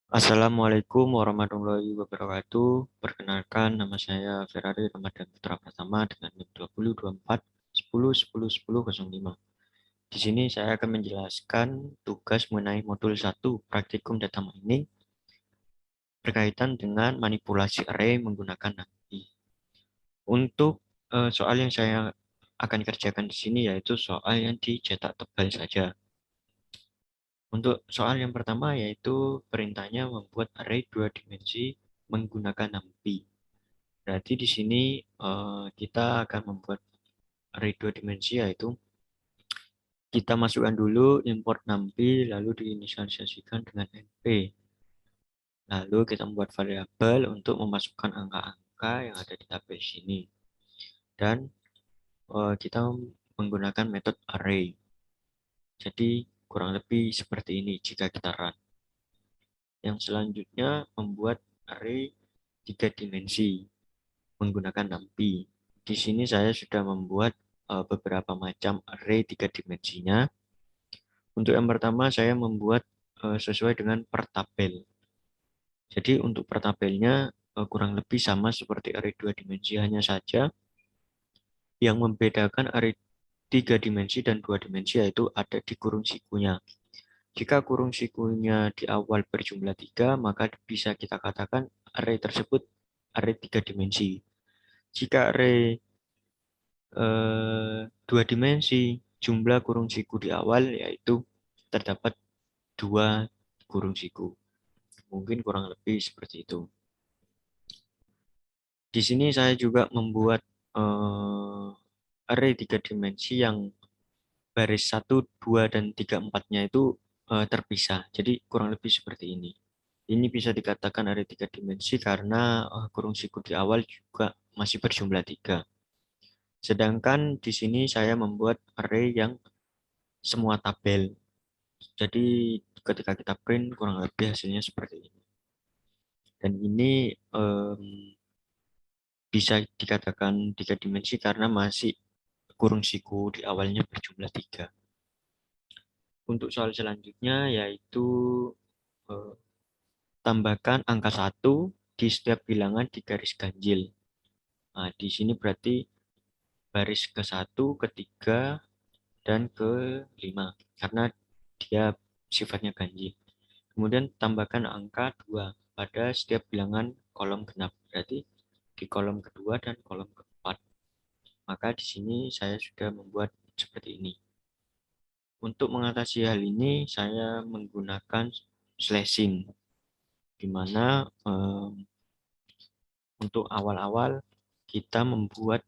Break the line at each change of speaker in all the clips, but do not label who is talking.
Assalamualaikum warahmatullahi wabarakatuh. Perkenalkan, nama saya Ferrari Ramadan Putra Pratama dengan NIM 2024 10 10 10 05. Di sini saya akan menjelaskan tugas mengenai modul 1 praktikum data mining berkaitan dengan manipulasi array menggunakan NumPy. Untuk soal yang saya akan kerjakan di sini yaitu soal yang dicetak tebal saja. Untuk soal yang pertama yaitu perintahnya membuat array dua dimensi menggunakan NumPy. Berarti di sini kita akan membuat array dua dimensi yaitu kita masukkan dulu import NumPy lalu diinisialisasikan dengan np. Lalu kita membuat variabel untuk memasukkan angka-angka yang ada di tabel sini. Dan kita menggunakan metode array. Jadi kurang lebih seperti ini jika kita run. Yang selanjutnya membuat array tiga dimensi menggunakan NumPy. Di sini saya sudah membuat beberapa macam array tiga dimensinya. Untuk yang pertama saya membuat sesuai dengan per tabel. Jadi untuk per tabelnya kurang lebih sama seperti array dua dimensi, hanya saja yang membedakan array tiga dimensi dan dua dimensi yaitu ada di kurung sikunya. Jika kurung sikunya di awal berjumlah 3, maka bisa kita katakan array tersebut array tiga dimensi. Jika array dua dimensi, jumlah kurung siku di awal yaitu terdapat dua kurung siku. Mungkin kurang lebih seperti itu. Di sini saya juga membuat array tiga dimensi yang baris 1, 2, dan 3, 4-nya itu terpisah. Jadi kurang lebih seperti ini. Ini bisa dikatakan array tiga dimensi karena kurung siku di awal juga masih berjumlah 3. Sedangkan di sini saya membuat array yang semua tabel. Jadi ketika kita print kurang lebih hasilnya seperti ini. Dan ini bisa dikatakan tiga dimensi karena masih kurung siku di awalnya berjumlah 3. Untuk soal selanjutnya yaitu eh, tambahkan angka 1 di setiap bilangan di garis ganjil. Nah, di sini berarti baris ke-1, ke-3, dan ke-5 karena dia sifatnya ganjil. Kemudian tambahkan angka 2 pada setiap bilangan kolom genap. Berarti di kolom kedua dan kolom keempat. Maka di sini saya sudah membuat seperti ini. Untuk mengatasi hal ini, saya menggunakan slashing, di mana untuk awal-awal kita membuat,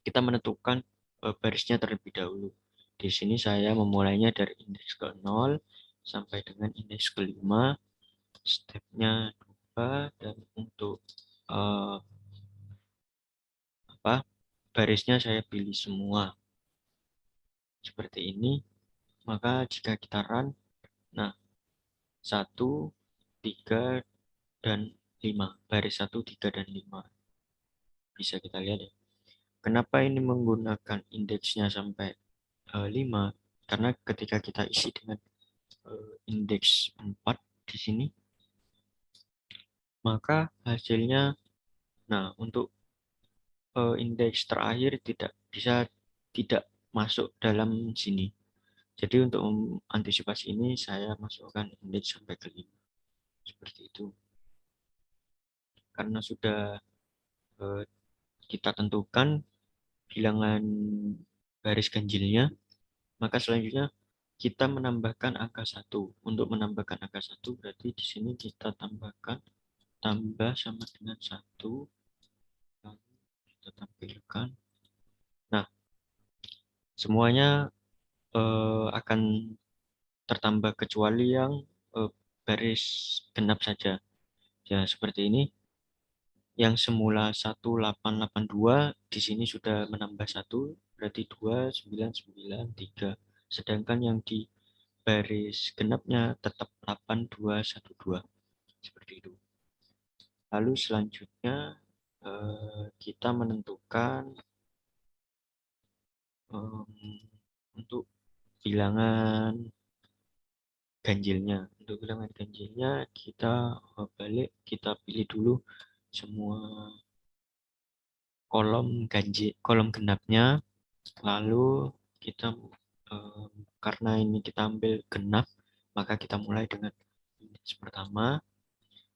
kita menentukan barisnya terlebih dahulu. Di sini saya memulainya dari indeks ke-0 sampai dengan indeks ke-5, stepnya 2, dan untuk eh, barisnya saya pilih semua seperti ini. Maka jika kita run, nah 1, 3, dan 5, baris 1, 3, dan 5 bisa kita lihat ya. Kenapa ini menggunakan indeksnya sampai 5? Karena ketika kita isi dengan indeks 4 di sini, maka hasilnya, nah untuk indeks terakhir tidak masuk dalam sini. Jadi untuk mengantisipasi ini saya masukkan indeks sampai ke 5 seperti itu. Karena sudah kita tentukan bilangan baris ganjilnya, maka selanjutnya kita menambahkan angka 1. Untuk menambahkan angka 1 berarti di sini kita tambah sama dengan 1, lalu kita tampilkan. Nah, semuanya akan tertambah kecuali yang baris genap saja. Ya, seperti ini. Yang semula 1882 di sini sudah menambah 1, berarti 2993. Sedangkan yang di baris genapnya tetap 8212. Seperti itu. Lalu selanjutnya kita menentukan untuk bilangan ganjilnya. Untuk bilangan ganjilnya kita balik, kita pilih dulu semua kolom genapnya, lalu kita karena ini kita ambil genap, maka kita mulai dengan indeks pertama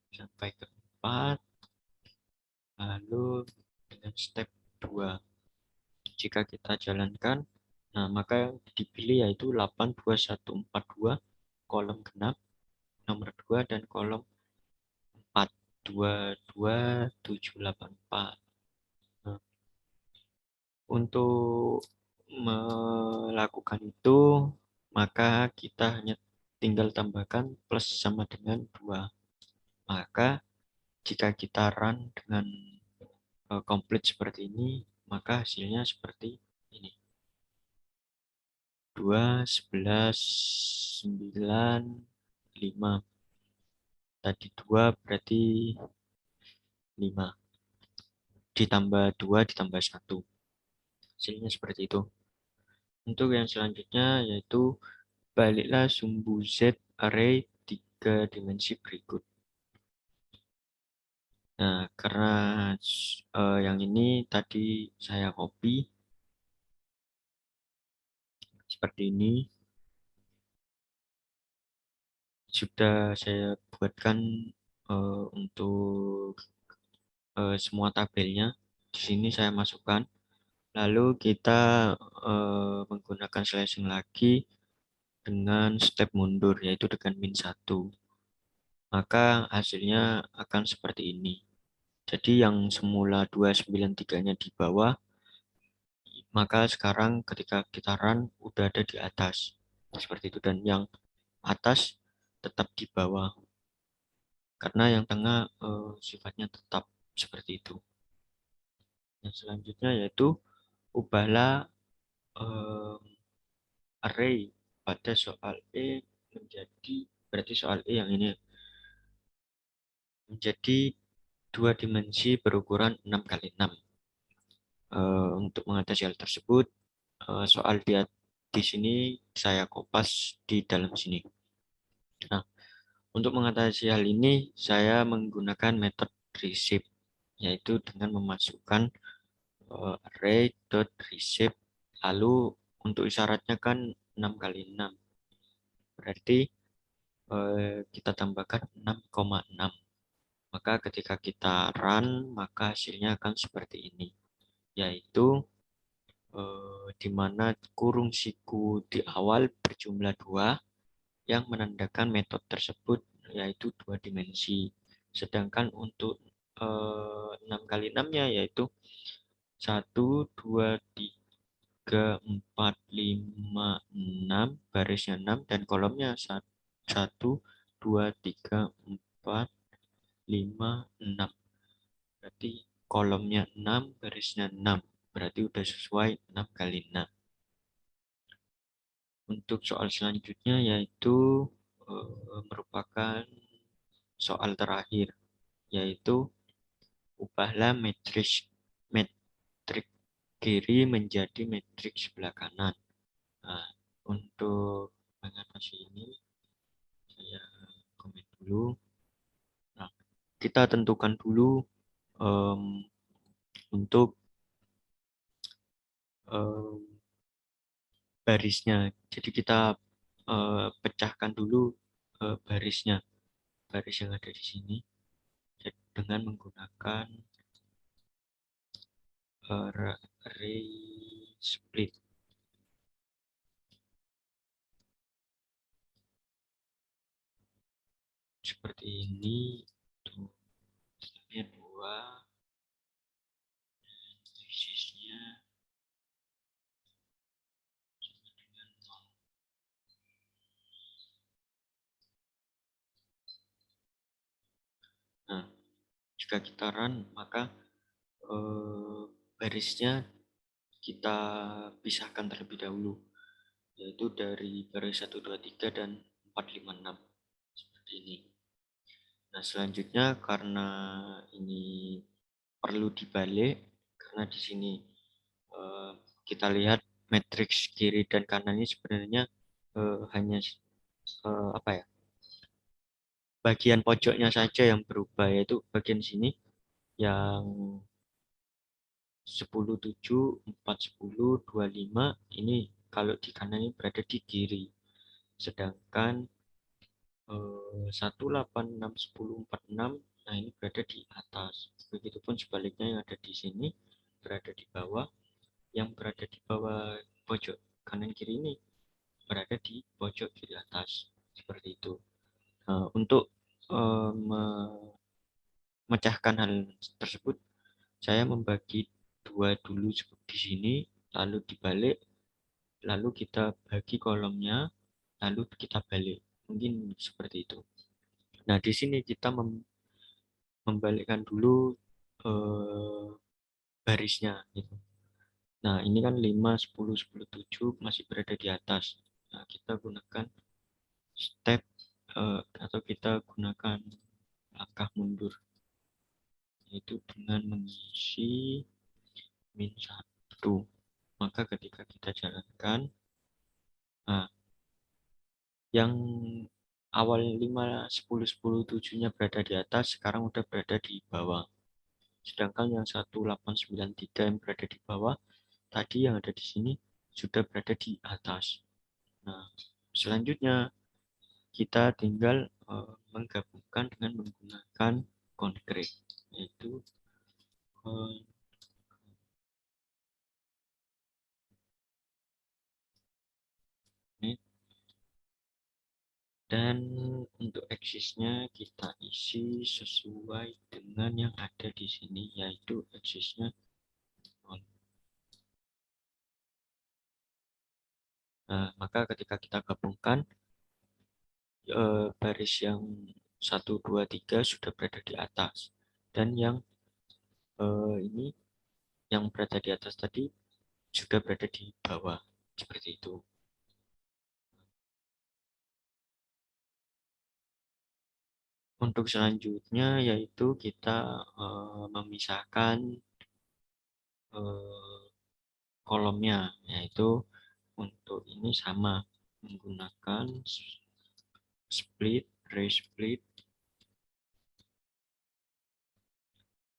sampai ke 4, lalu dengan step 2. Jika kita jalankan, nah maka yang dipilih yaitu 82142 kolom genap nomor 2 dan kolom 4 22784. Nah, untuk melakukan itu, maka kita hanya tinggal tambahkan plus sama dengan 2. Maka jika kita run dengan komplit seperti ini, maka hasilnya seperti ini. 2, 11, 9, 5. Tadi 2 berarti 5. Ditambah 2 ditambah 1. Hasilnya seperti itu. Untuk yang selanjutnya yaitu baliklah sumbu Z array 3 dimensi berikut. Nah, karena yang ini tadi saya copy seperti ini, sudah saya buatkan untuk semua tabelnya. Di sini saya masukkan. Lalu kita menggunakan slashing lagi dengan step mundur, yaitu dengan min 1. Maka hasilnya akan seperti ini. Jadi yang semula 293-nya di bawah, maka sekarang ketika kita run udah ada di atas. Seperti itu. Dan yang atas tetap di bawah. Karena yang tengah sifatnya tetap seperti itu. Yang selanjutnya yaitu ubahlah array pada soal E menjadi, berarti soal E yang ini, menjadi 2 dimensi berukuran 6 kali 6. Untuk mengatasi hal tersebut, soal di sini saya kopas di dalam sini. Nah, untuk mengatasi hal ini, saya menggunakan metode reshape, yaitu dengan memasukkan array.reshape, lalu untuk isyaratnya kan 6 kali 6. Berarti kita tambahkan 6,6. Maka ketika kita run, maka hasilnya akan seperti ini, yaitu di mana kurung siku di awal berjumlah 2 yang menandakan metode tersebut yaitu 2 dimensi. Sedangkan untuk 6 kali 6-nya yaitu 1, 2, 3, 4, 5, 6, barisnya 6, dan kolomnya 1, 2, 3, 4, 5, 6. Berarti kolomnya 6, barisnya 6. Berarti udah sesuai 6 kali 6. Untuk soal selanjutnya yaitu merupakan soal terakhir, yaitu ubahlah metrik kiri menjadi metrik sebelah kanan. Nah, untuk mengatasi ini, saya komen dulu. Nah, kita tentukan dulu untuk barisnya. Jadi kita pecahkan dulu barisnya, baris yang ada di sini, dengan menggunakan array split. Seperti ini, tuh, stepnya 2, basisnya sama dengan 0. Nah, jika kita run, maka barisnya kita pisahkan terlebih dahulu, yaitu dari baris 1, 2, 3, dan 4, 5, 6. Seperti ini. Nah, selanjutnya karena ini perlu dibalik, karena di sini kita lihat matriks kiri dan kanan ini sebenarnya hanya apa ya, bagian pojoknya saja yang berubah, yaitu bagian sini yang 10, 7, 4, 10, 25 ini kalau di kanan ini berada di kiri. Sedangkan 1, 8, 6, 10, 4, 6, nah ini berada di atas. Begitupun sebaliknya yang ada di sini berada di bawah, yang berada di bawah pojok kanan kiri ini berada di pojok kiri atas. Seperti itu. Untuk memecahkan hal tersebut, saya membagi dua dulu di sini, lalu dibalik, lalu kita bagi kolomnya, lalu kita balik. Mungkin seperti itu. Nah, di sini kita membalikkan dulu eh, barisnya gitu. Nah, ini kan 5, 10, 10, 7 masih berada di atas. Nah, kita gunakan step atau kita gunakan langkah mundur, yaitu dengan mengisi -1. Maka ketika kita jalankan, nah, yang awal 5, 10, 10, 7-nya berada di atas, sekarang udah berada di bawah. Sedangkan yang 1, 8, 9, 3 yang berada di bawah, tadi yang ada di sini sudah berada di atas. Nah, selanjutnya kita tinggal menggabungkan dengan menggunakan konkret, yaitu dan untuk aksisnya kita isi sesuai dengan yang ada di sini, yaitu aksisnya 0. Nah, maka ketika kita gabungkan, baris yang 1, 2, 3 sudah berada di atas, dan yang ini yang berada di atas tadi sudah berada di bawah, seperti itu. Untuk selanjutnya yaitu kita memisahkan kolomnya, yaitu untuk ini sama menggunakan split, ray split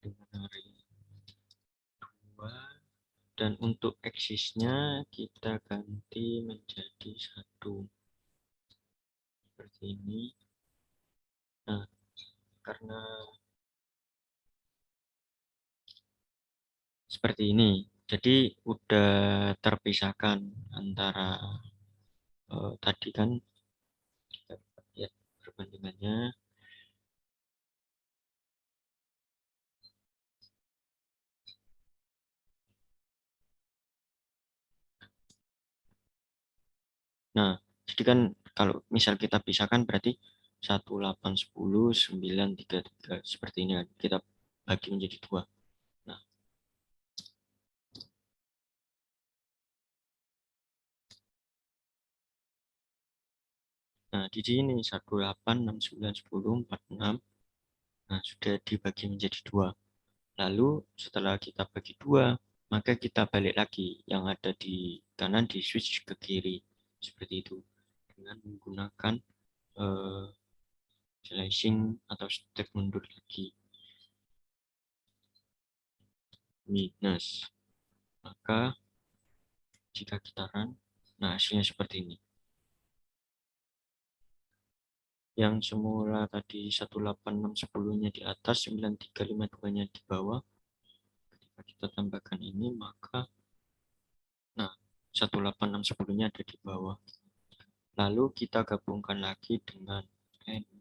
dengan hari 2, dan untuk aksisnya kita ganti menjadi 1 seperti ini. Nah, karena seperti ini, jadi udah terpisahkan antara tadi kan kita lihat perbandingannya. Nah, jadi kan kalau misal kita pisahkan berarti 1, 8, 10, 9, 3, 3 seperti ini kan. Kita bagi menjadi 2. Nah, di sini 1, 8, 6, 9, 10, 4, 6. Nah, sudah dibagi menjadi 2. Lalu setelah kita bagi 2, maka kita balik lagi. Yang ada di kanan di switch ke kiri. Seperti itu. Dengan menggunakan slicing atau step mundur lagi. Minus. Maka jika kita run, nah hasilnya seperti ini. Yang semula tadi 18610-nya di atas, 9352-nya di bawah. Ketika kita tambahkan ini, maka nah 18610-nya ada di bawah. Lalu kita gabungkan lagi dengan NP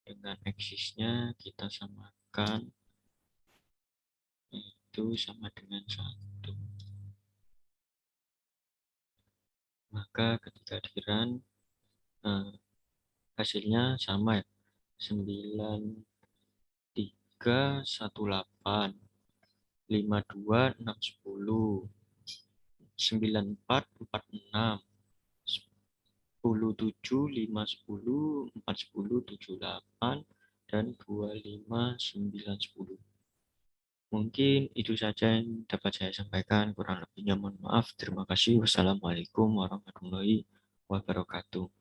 dengan aksisnya kita samakan, itu sama dengan 1. Maka ketika di run, nah, hasilnya sama ya, 9318, 52610, 9446, 107, 510, 410, 78, dan 25910. Mungkin itu saja yang dapat saya sampaikan. Kurang lebihnya mohon maaf. Terima kasih. Wassalamualaikum warahmatullahi wabarakatuh.